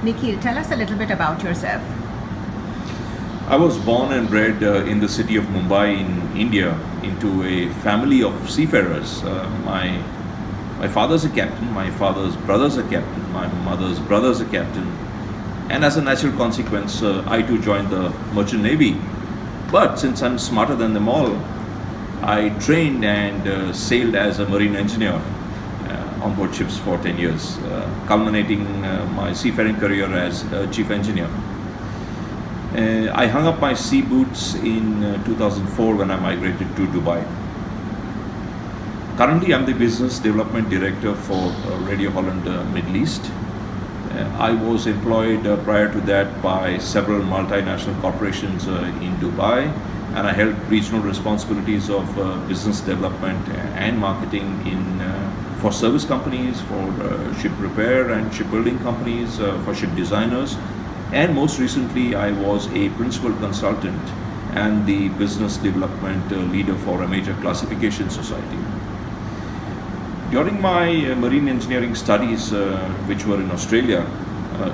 Nikeel, tell us a little bit about yourself. I was born and bred in the city of Mumbai in India into a family of seafarers. My father's a captain, my father's brother's a captain, my mother's brother's a captain, and as a natural consequence, I too joined the Merchant Navy. But since I'm smarter than them all, I trained and sailed as a marine engineer on board ships for 10 years, culminating my seafaring career as a chief engineer. I hung up my sea boots in 2004 when I migrated to Dubai. Currently, I'm the business development director for Radio Holland Middle East. I was employed prior to that by several multinational corporations in Dubai, and I held regional responsibilities of business development and marketing for service companies, for ship repair and shipbuilding companies, for ship designers. And most recently, I was a principal consultant and the business development leader for a major classification society. During my marine engineering studies, which were in Australia,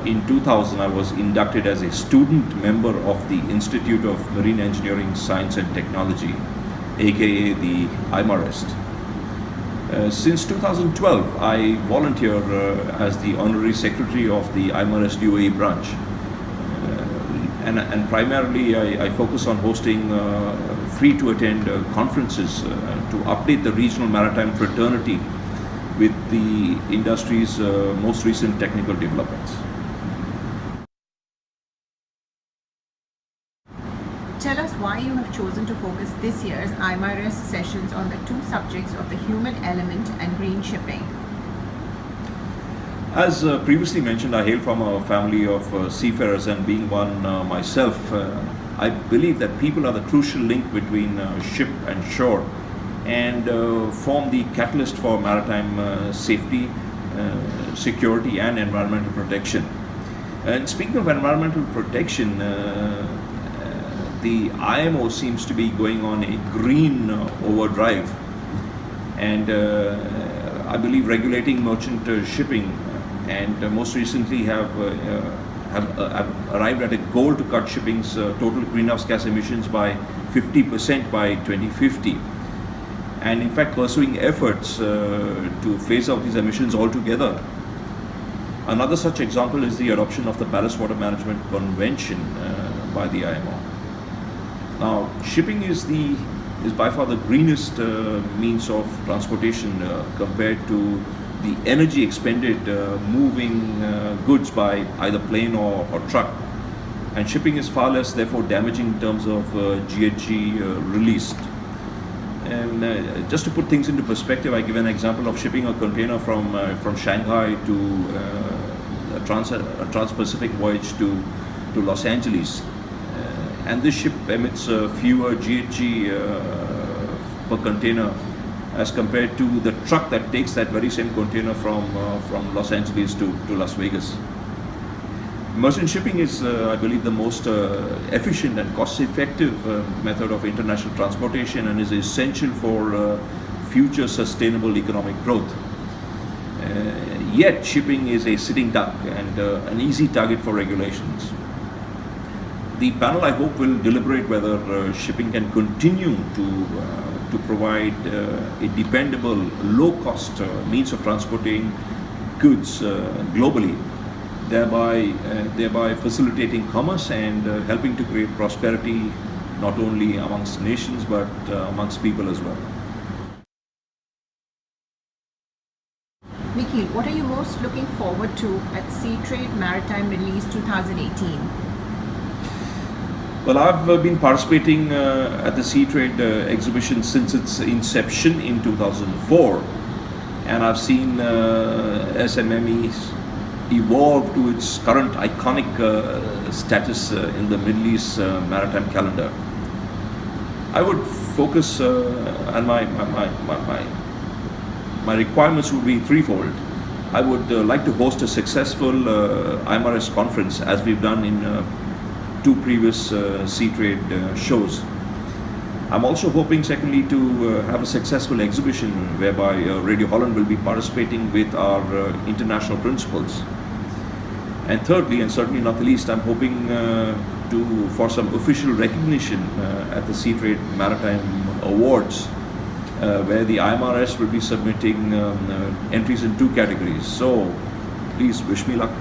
in 2000 I was inducted as a student member of the Institute of Marine Engineering Science and Technology, aka the Imarest. Since 2012, I volunteer as the Honorary Secretary of the Imarest UAE branch. And primarily I focus on hosting free to attend conferences to update the regional maritime fraternity with the industry's most recent technical developments. Tell us why you have chosen to focus this year's Imarest sessions on the two subjects of the human element and green shipping. As previously mentioned, I hail from a family of seafarers, and being one myself, I believe that people are the crucial link between ship and shore and form the catalyst for maritime safety, security and environmental protection. And speaking of environmental protection, the IMO seems to be going on a green overdrive, and I believe regulating merchant shipping and most recently have arrived at a goal to cut shipping's total greenhouse gas emissions by 50% by 2050, and in fact pursuing efforts to phase out these emissions altogether. Another such example is the adoption of the Ballast Water Management Convention by the IMO. Now, shipping is by far the greenest means of transportation compared to the energy expended moving goods by either plane or truck, and shipping is far less therefore damaging in terms of GHG released. And just to put things into perspective, I give an example of shipping a container from Shanghai to a trans-Pacific voyage to Los Angeles, and this ship emits fewer GHG per container as compared to the truck that takes that very same container from Los Angeles to Las Vegas. Merchant shipping is, I believe, the most efficient and cost-effective method of international transportation and is essential for future sustainable economic growth. Yet, shipping is a sitting duck and an easy target for regulations. The panel, I hope, will deliberate whether shipping can continue to provide a dependable, low-cost means of transporting goods globally, thereby facilitating commerce and helping to create prosperity not only amongst nations but amongst people as well. Nikeel, what are you most looking forward to at Seatrade Maritime Middle East 2018? Well, I've been participating at the Seatrade exhibition since its inception in 2004, and I've seen SMMEs evolve to its current iconic status in the Middle East maritime calendar. I would focus, and my requirements would be threefold. I would like to host a successful Imarest conference, as we've done in two previous Seatrade shows. I'm also hoping, secondly, to have a successful exhibition whereby Radio Holland will be participating with our international principals. And thirdly, and certainly not the least, I'm hoping for some official recognition at the Seatrade Maritime Awards, where the Imarest will be submitting entries in 2 categories. So please wish me luck.